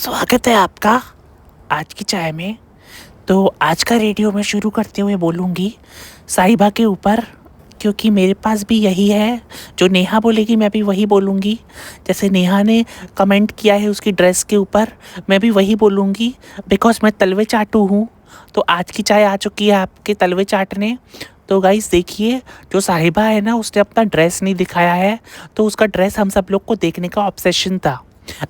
स्वागत है आपका आज की चाय में। तो आज का रेडियो मैं शुरू करते हुए बोलूँगी साहिबा के ऊपर, क्योंकि मेरे पास भी यही है। जो नेहा बोलेगी मैं भी वही बोलूँगी। जैसे नेहा ने कमेंट किया है उसकी ड्रेस के ऊपर, मैं भी वही बोलूँगी बिकॉज मैं तलवे चाटू हूँ। तो आज की चाय आ चुकी है आपके तलवे चाटने। तो गाइस देखिए, जो साहिबा है ना, उसने अपना ड्रेस नहीं दिखाया है। तो उसका ड्रेस हम सब लोग को देखने का ऑब्सेशन था।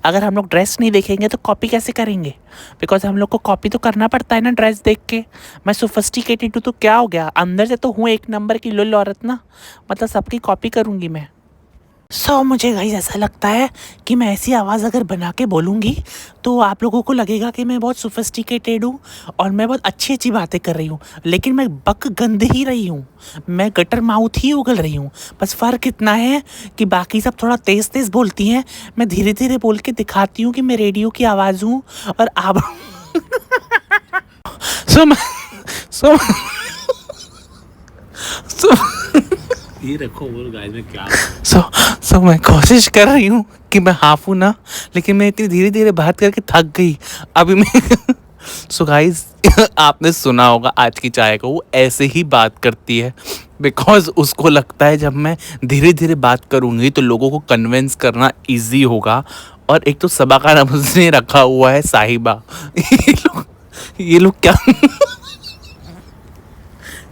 अगर हम लोग ड्रेस नहीं देखेंगे तो कॉपी कैसे करेंगे? बिकॉज हम लोग को कॉपी तो करना पड़ता है ना ड्रेस देख के। मैं सोफिस्टिकेटेड हूँ तो क्या हो गया, अंदर से तो हूँ एक नंबर की लुल औरत ना, मतलब सबकी कॉपी करूँगी मैं। मुझे गाइस ऐसा लगता है कि मैं ऐसी आवाज़ अगर बना के बोलूँगी तो आप लोगों को लगेगा कि मैं बहुत सोफिस्टिकेटेड हूँ और मैं बहुत अच्छी अच्छी बातें कर रही हूँ, लेकिन मैं बक गंद ही रही हूँ। मैं गटर माउथ ही उगल रही हूँ। बस फ़र्क इतना है कि बाकी सब थोड़ा तेज़ तेज़ बोलती हैं, मैं धीरे धीरे बोल के दिखाती हूँ कि मैं रेडियो की आवाज़ हूँ। और आप सो मैं सो सो ये रखो बोल गाइस में क्या सो मैं कोशिश कर रही हूँ कि मैं हाफ हूँ ना, लेकिन मैं इतनी धीरे धीरे बात करके थक गई अभी मैं। सो गाइस आपने सुना होगा आज की चाय को, वो ऐसे ही बात करती है बिकॉज उसको लगता है जब मैं धीरे धीरे बात करूँगी तो लोगों को कन्विंस करना इजी होगा। और एक तो सबा का नाम उसने रखा हुआ है साहिबा। ये लोग क्या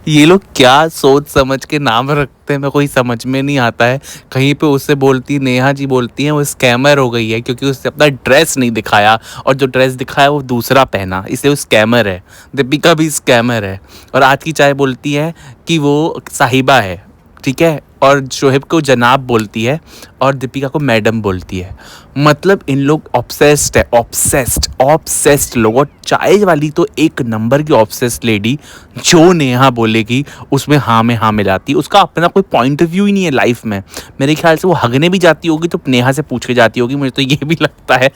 ये लोग क्या सोच समझ के नाम रखते हैं, मैं कोई समझ में नहीं आता है। कहीं पे उससे बोलती नेहा जी बोलती हैं वो स्कैमर हो गई है क्योंकि उसने अपना ड्रेस नहीं दिखाया, और जो ड्रेस दिखाया वो दूसरा पहना, इसलिए वो स्कैमर है। दीपिका भी स्कैमर है। और आज की चाय बोलती है कि वो साहिबा है, ठीक है, और शोहेब को जनाब बोलती है और दीपिका को मैडम बोलती है। मतलब इन लोग ऑब्सेस्ड है, ऑब्सेस्ड लोग। और चाय वाली तो एक नंबर की ऑब्सेस्ड लेडी, जो नेहा बोलेगी उसमें हाँ में हाँ मिलाती है। उसका अपना कोई पॉइंट ऑफ व्यू ही नहीं है लाइफ में। मेरे ख्याल से वो हगने भी जाती होगी तो नेहा से पूछ के जाती होगी, मुझे तो ये भी लगता है।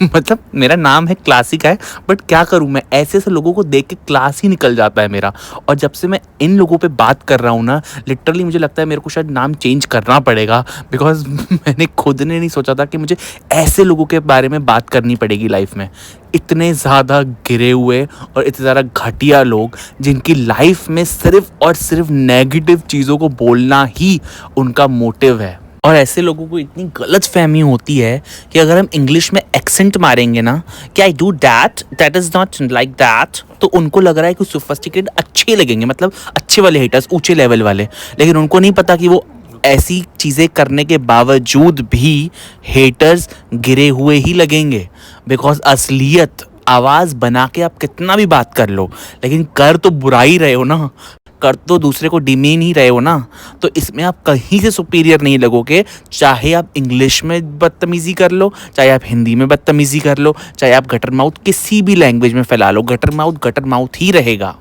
मतलब मेरा नाम है क्लासिक है, बट क्या करूँ मैं, ऐसे ऐसे लोगों को देख के क्लास ही निकल जाता है मेरा। और जब से मैं इन लोगों पर बात कर रहा हूँ ना, लिटरली मुझे लगता है मेरे को शायद नाम चेंज करना पड़ेगा। बिकॉज मैंने खुद ने नहीं सोचा था कि मुझे ऐसे लोगों के बारे में बात करनी पड़ेगी लाइफ में। इतने ज़्यादा गिरे हुए और इतने ज़्यादा घटिया लोग जिनकी लाइफ में सिर्फ और सिर्फ नेगेटिव चीज़ों को बोलना ही उनका मोटिव है। और ऐसे लोगों को इतनी गलत फहमी होती है कि अगर हम इंग्लिश में एक्सेंट मारेंगे ना कि I do that is not like that, तो उनको लग रहा है कि सोफिस्टिकेटेड अच्छे लगेंगे, मतलब अच्छे वाले हेटर्स, ऊंचे लेवल वाले। लेकिन उनको नहीं पता कि वो ऐसी चीज़ें करने के बावजूद भी हेटर्स गिरे हुए ही लगेंगे। बिकॉज असलियत आवाज़ बना के आप कितना भी बात कर लो, लेकिन कर तो बुरा ही रहे हो ना, कर तो दूसरे को डिमीन ही रहे हो ना। तो इसमें आप कहीं से सुपीरियर नहीं लगोगे, चाहे आप इंग्लिश में बदतमीज़ी कर लो, चाहे आप हिंदी में बदतमीज़ी कर लो, चाहे आप गटर माउथ किसी भी लैंग्वेज में फैला लो, गटर माउथ ही रहेगा।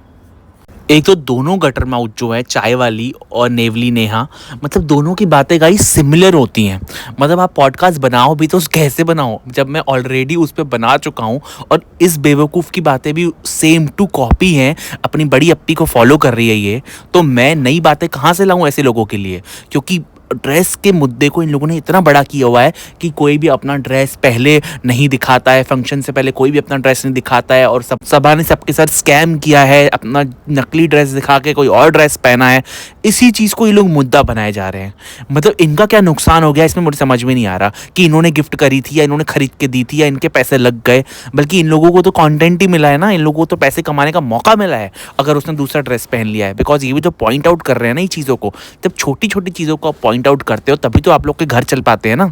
एक तो दोनों गटर माउथ जो है, चाय वाली और नेवली नेहा, मतलब दोनों की बातें गाइस सिमिलर होती हैं। मतलब आप पॉडकास्ट बनाओ भी तो कैसे बनाओ, जब मैं ऑलरेडी उस पर बना चुका हूँ और इस बेवकूफ़ की बातें भी सेम टू कॉपी हैं, अपनी बड़ी अप्पी को फॉलो कर रही है ये, तो मैं नई बातें कहाँ से लाऊं ऐसे लोगों के लिए? क्योंकि ड्रेस के मुद्दे को इन लोगों ने इतना बड़ा किया हुआ है कि कोई भी अपना ड्रेस पहले नहीं दिखाता है, फंक्शन से पहले कोई भी अपना ड्रेस नहीं दिखाता है, और सबा ने सबके साथ स्कैम किया है, अपना नकली ड्रेस दिखा के कोई और ड्रेस पहना है। इसी चीज़ को ये लोग मुद्दा बनाए जा रहे हैं। मतलब इनका क्या नुकसान हो गया इसमें मुझे समझ में नहीं आ रहा कि इन्होंने गिफ्ट करी थी या इन्होंने खरीद के दी थी या इनके पैसे लग गए, बल्कि इन लोगों को तो कॉन्टेंट ही मिला है ना, इन लोगों को तो पैसे कमाने का मौका मिला है अगर उसने दूसरा ड्रेस पहन लिया है। बिकॉज ये भी तो पॉइंट आउट कर रहे हैं ना ये चीज़ों को। जब छोटी छोटी चीज़ों को आप पॉइंट आउट करते हो तभी तो आप लोग के घर चल पाते हैं ना।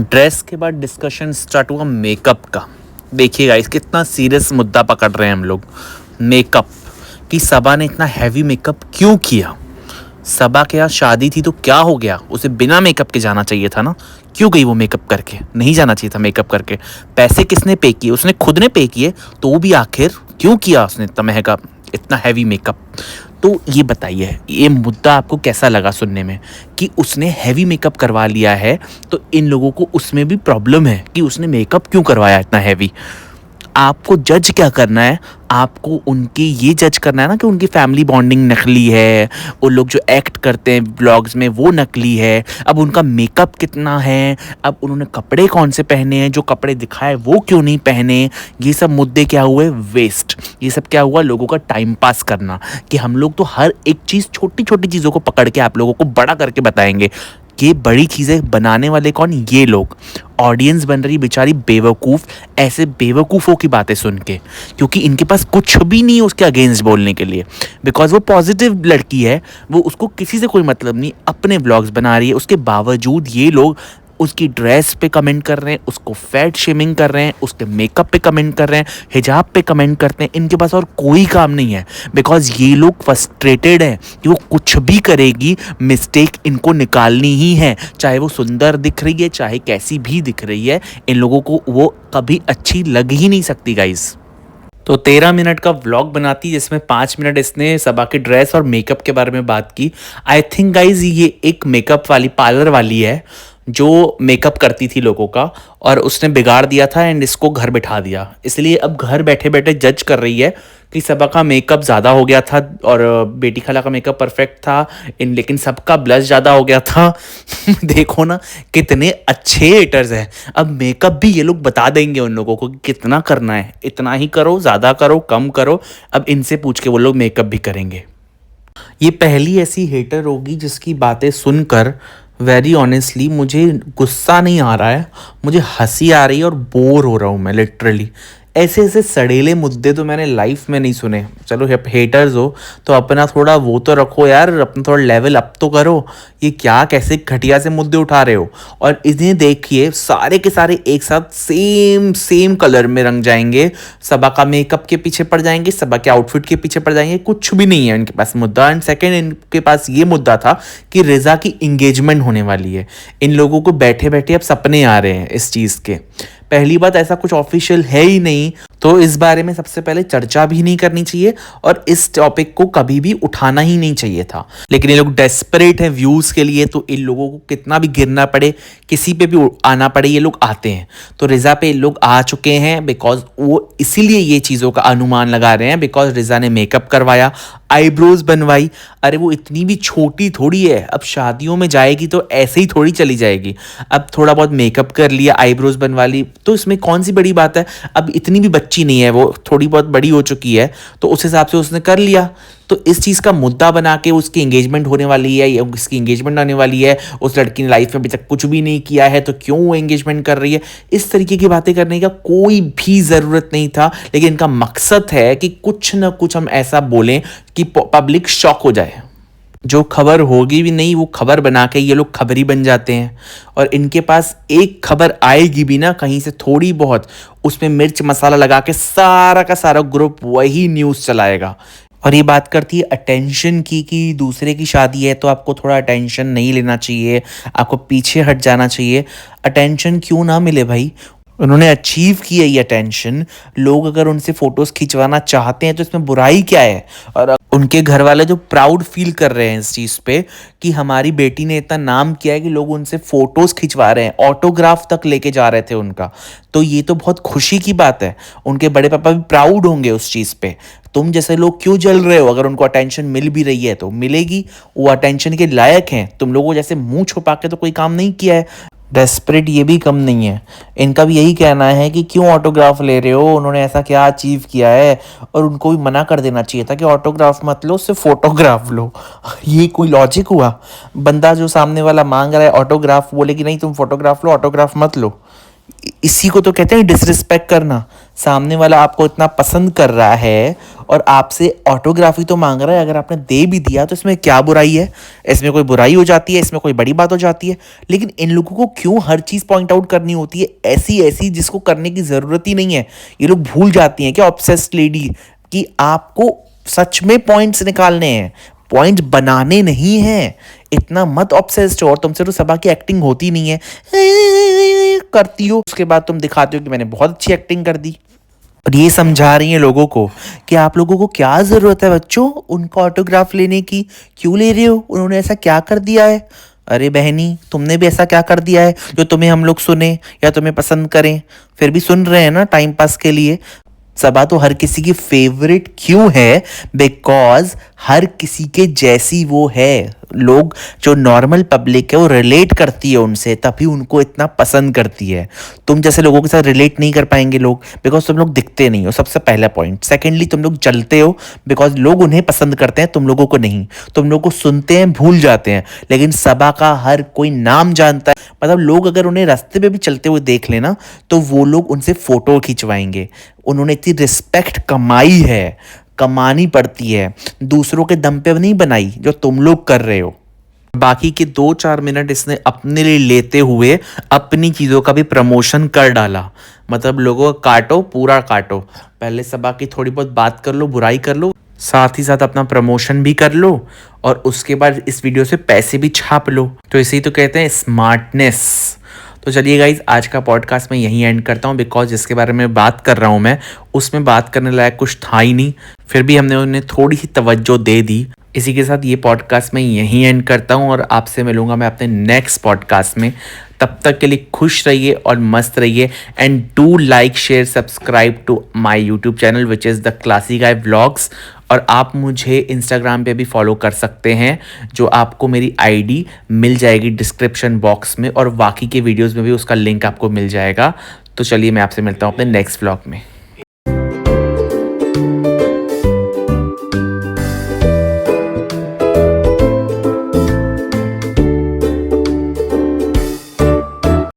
ड्रेस के बाद डिस्कशन स्टार्ट हुआ मेकअप का। देखिएगा इस कितना सीरियस मुद्दा पकड़ रहे हैं हम लोग, मेकअप कि सबा ने इतना हैवी मेकअप क्यों किया। सबा के यहाँ शादी थी तो क्या हो गया, उसे बिना मेकअप के जाना चाहिए था ना, क्यों गई वो मेकअप करके? नहीं जाना चाहिए था मेकअप करके। पैसे किसने पे किए? उसने खुद ने पे किए, तो भी आखिर क्यों किया उसने इतना महंगा, इतना हैवी मेकअप? तो ये बताइए, ये मुद्दा आपको कैसा लगा सुनने में कि उसने हैवी मेकअप करवा लिया है, तो इन लोगों को उसमें भी प्रॉब्लम है कि उसने मेकअप क्यों करवाया इतना हैवी। आपको जज क्या करना है, आपको उनके ये जज करना है ना कि उनकी फैमिली बॉन्डिंग नकली है, वो लोग जो एक्ट करते हैं व्लॉग्स में वो नकली है, अब उनका मेकअप कितना है, अब उन्होंने कपड़े कौन से पहने हैं, जो कपड़े दिखाए वो क्यों नहीं पहने, ये सब मुद्दे क्या हुए, वेस्ट। ये सब क्या हुआ, लोगों का टाइम पास करना, कि हम लोग तो हर एक चीज़ छोटी छोटी चीज़ों को पकड़ के आप लोगों को बड़ा करके बताएंगे। ये बड़ी चीज़ें बनाने वाले कौन, ये लोग। ऑडियंस बन रही बेचारी बेवकूफ़, ऐसे बेवकूफ़ों की बातें सुन के, क्योंकि इनके पास कुछ भी नहीं है उसके अगेंस्ट बोलने के लिए, बिकॉज वो पॉजिटिव लड़की है, वो उसको किसी से कोई मतलब नहीं, अपने व्लॉग्स बना रही है, उसके बावजूद ये लोग उसकी ड्रेस पे कमेंट कर रहे हैं, उसको फैट शेमिंग कर रहे हैं, उसके मेकअप पे कमेंट कर रहे हैं, हिजाब पे कमेंट करते हैं। इनके पास और कोई काम नहीं है, बिकॉज ये लोग फ्रस्ट्रेटेड हैं कि वो कुछ भी करेगी मिस्टेक इनको निकालनी ही है, चाहे वो सुंदर दिख रही है, चाहे कैसी भी दिख रही है, इन लोगों को वो कभी अच्छी लग ही नहीं सकती गाइज। तो 13 मिनट का व्लॉग बनाती जिसमें 5 मिनट इसने सबा के ड्रेस और मेकअप के बारे में बात की। आई थिंक गाइज ये एक मेकअप वाली पार्लर वाली है जो मेकअप करती थी लोगों का, और उसने बिगाड़ दिया था एंड इसको घर बिठा दिया, इसलिए अब घर बैठे बैठे जज कर रही है कि सबा का मेकअप ज़्यादा हो गया था और बेटी खाला का मेकअप परफेक्ट था, इन लेकिन सबका ब्लश ज़्यादा हो गया था। देखो ना कितने अच्छे हेटर्स हैं। अब मेकअप भी ये लोग बता देंगे उन लोगों को कि कितना करना है, इतना ही करो, ज़्यादा करो, कम करो, अब इनसे पूछ के वो लोग मेकअप भी करेंगे। ये पहली ऐसी हेटर होगी जिसकी बातें सुनकर वेरी ऑनेस्टली मुझे गुस्सा नहीं आ रहा है, मुझे हंसी आ रही है और बोर हो रहा हूँ मैं लिटरली। ऐसे ऐसे सड़ेले मुद्दे तो मैंने लाइफ में नहीं सुने। चलो हेटर्स हो तो अपना थोड़ा वो तो रखो यार, अपना थोड़ा लेवल अप तो करो। ये क्या कैसे घटिया से मुद्दे उठा रहे हो, और इन्हें देखिए सारे के सारे एक साथ सेम सेम कलर में रंग जाएंगे, सबा का मेकअप के पीछे पड़ जाएंगे, सबा के आउटफिट के पीछे पड़ जाएंगे, कुछ भी नहीं है इनके पास मुद्दा। एंड सेकेंड इनके पास ये मुद्दा था कि रिजा की इंगेजमेंट होने वाली है। इन लोगों को बैठे बैठे अब सपने आ रहे हैं इस चीज़ के। पहली बात, ऐसा कुछ ऑफिशियल है ही नहीं, तो इस बारे में सबसे पहले चर्चा भी नहीं करनी चाहिए और इस टॉपिक को कभी भी उठाना ही नहीं चाहिए था। लेकिन ये लोग डेस्परेट हैं व्यूज़ के लिए, तो इन लोगों को कितना भी गिरना पड़े, किसी पे भी आना पड़े, ये लोग आते हैं। तो रिजा पे लोग आ चुके हैं बिकॉज वो इसीलिए ये चीज़ों का अनुमान लगा रहे हैं, बिकॉज रिजा ने मेकअप करवाया, आईब्रोज बनवाई। अरे वो इतनी भी छोटी थोड़ी है, अब शादियों में जाएगी तो ऐसे ही थोड़ी चली जाएगी। अब थोड़ा बहुत मेकअप कर लिया, आईब्रोज बनवा ली, तो इसमें कौन सी बड़ी बात है। अब इतनी भी बच्ची नहीं है, वो थोड़ी बहुत बड़ी हो चुकी है, तो उस हिसाब से उसने कर लिया। तो इस चीज़ का मुद्दा बना के उसकी एंगेजमेंट होने वाली है या उसकी एंगेजमेंट आने वाली है, उस लड़की ने लाइफ में अभी तक कुछ भी नहीं किया है तो क्यों वो एंगेजमेंट कर रही है, इस तरीके की बातें करने का कोई भी ज़रूरत नहीं था। लेकिन इनका मकसद है कि कुछ ना कुछ हम ऐसा बोलें कि पब्लिक शॉक हो जाए। जो खबर होगी भी नहीं वो खबर बना के ये लोग खबरी बन जाते हैं, और इनके पास एक खबर आएगी भी ना कहीं से थोड़ी बहुत, उसमें मिर्च मसाला लगा के सारा का सारा ग्रुप वही न्यूज़ चलाएगा। और ये बात करती है अटेंशन की, कि दूसरे की शादी है तो आपको थोड़ा अटेंशन नहीं लेना चाहिए, आपको पीछे हट जाना चाहिए। अटेंशन क्यों ना मिले भाई, उन्होंने अचीव की है ये अटेंशन। लोग अगर उनसे फोटोज खिंचवाना चाहते हैं तो इसमें बुराई क्या है। और उनके घर वाले जो प्राउड फील कर रहे हैं इस चीज़ पे कि हमारी बेटी ने इतना नाम किया है कि लोग उनसे फोटोज खिंचवा रहे हैं, ऑटोग्राफ तक लेके जा रहे थे उनका, तो ये तो बहुत खुशी की बात है। उनके बड़े पापा भी प्राउड होंगे उस चीज़ पे। तुम जैसे लोग क्यों जल रहे हो, अगर उनको अटेंशन मिल भी रही है तो मिलेगी, वो अटेंशन के लायक हैं। तुम लोगों जैसे मुंह छुपा के तो कोई काम नहीं किया है। डेस्परेट ये भी कम नहीं है, इनका भी यही कहना है कि क्यों ऑटोग्राफ ले रहे हो, उन्होंने ऐसा क्या अचीव किया है। और उनको भी मना कर देना चाहिए था कि ऑटोग्राफ मत लो, सिर्फ फोटोग्राफ लो। ये कोई लॉजिक हुआ। बंदा जो सामने वाला मांग रहा है ऑटोग्राफ, बोले कि नहीं तुम फोटोग्राफ लो, ऑटोग्राफ मत लो। इसी को तो कहते हैं डिसरिस्पेक्ट करना। सामने वाला आपको इतना पसंद कर रहा है और आपसे ऑटोग्राफी तो मांग रहा है, अगर आपने दे भी दिया तो इसमें क्या बुराई है, इसमें कोई बुराई हो जाती है, इसमें कोई बड़ी बात हो जाती है। लेकिन इन लोगों को क्यों हर चीज़ पॉइंट आउट करनी होती है, ऐसी ऐसी जिसको करने की ज़रूरत ही नहीं है। ये लोग भूल जाती हैं क्या ऑब्सेस्ड लेडी, कि आपको सच में पॉइंट्स निकालने हैं, पॉइंट बनाने नहीं हैं। इतना मत ऑब्सेस्ड हो। और तुमसे तो सबा की एक्टिंग होती नहीं है, करती हो, उसके बाद तुम दिखाते हो कि मैंने बहुत अच्छी एक्टिंग कर दी। और ये समझा रही हैं लोगों को कि आप लोगों को क्या ज़रूरत है बच्चों उनका ऑटोग्राफ लेने की, क्यों ले रहे हो, उन्होंने ऐसा क्या कर दिया है। अरे बहनी, तुमने भी ऐसा क्या कर दिया है जो तुम्हें हम लोग सुने या तुम्हें पसंद करें, फिर भी सुन रहे हैं ना टाइम पास के लिए। सबा तो हर किसी की फेवरेट क्यों है? बिकॉज हर किसी के जैसी वो है। लोग जो नॉर्मल पब्लिक है वो रिलेट करती है उनसे, तभी उनको इतना पसंद करती है। तुम जैसे लोगों के साथ रिलेट नहीं कर पाएंगे लोग, बिकॉज तुम लोग दिखते नहीं हो, सबसे पहला पॉइंट। सेकेंडली, तुम लोग जलते हो बिकॉज लोग उन्हें पसंद करते हैं, तुम लोगों को नहीं। तुम लोग को सुनते हैं, भूल जाते हैं, लेकिन सबा का हर कोई नाम जानता है। मतलब लोग अगर उन्हें रास्ते पे भी चलते हुए देख लेना तो वो लोग उनसे फोटो खिंचवाएंगे। उन्होंने इतनी रिस्पेक्ट कमाई है, कमानी पड़ती है, दूसरों के दम पे नहीं बनाई जो तुम लोग कर रहे हो। बाकी के 2-4 मिनट इसने अपने लिए लेते हुए अपनी चीज़ों का भी प्रमोशन कर डाला। मतलब लोगों को काटो, पूरा काटो। पहले सबा की थोड़ी बहुत बात कर लो, बुराई कर लो, साथ ही साथ अपना प्रमोशन भी कर लो, और उसके बाद इस वीडियो से पैसे भी छाप लो। तो इसे ही तो कहते हैं स्मार्टनेस। तो चलिए गाइज, आज का पॉडकास्ट मैं यहीं एंड करता हूँ, बिकॉज जिसके बारे में बात कर रहा हूँ मैं, उसमें बात करने लायक कुछ था ही नहीं। फिर भी हमने उन्हें थोड़ी सी तवज्जो दे दी। इसी के साथ ये पॉडकास्ट मैं यहीं एंड करता हूँ और आपसे मिलूंगा मैं अपने नेक्स्ट पॉडकास्ट में। तब तक के लिए खुश रहिए और मस्त रहिए, and do like, share, subscribe to my YouTube channel which is the classy guy vlogs. और आप मुझे इंस्टाग्राम पे भी फॉलो कर सकते हैं, जो आपको मेरी आईडी मिल जाएगी डिस्क्रिप्शन बॉक्स में, और बाकी के वीडियोस में भी उसका लिंक आपको मिल जाएगा। तो चलिए, मैं आपसे मिलता हूँ अपने नेक्स्ट व्लॉग में।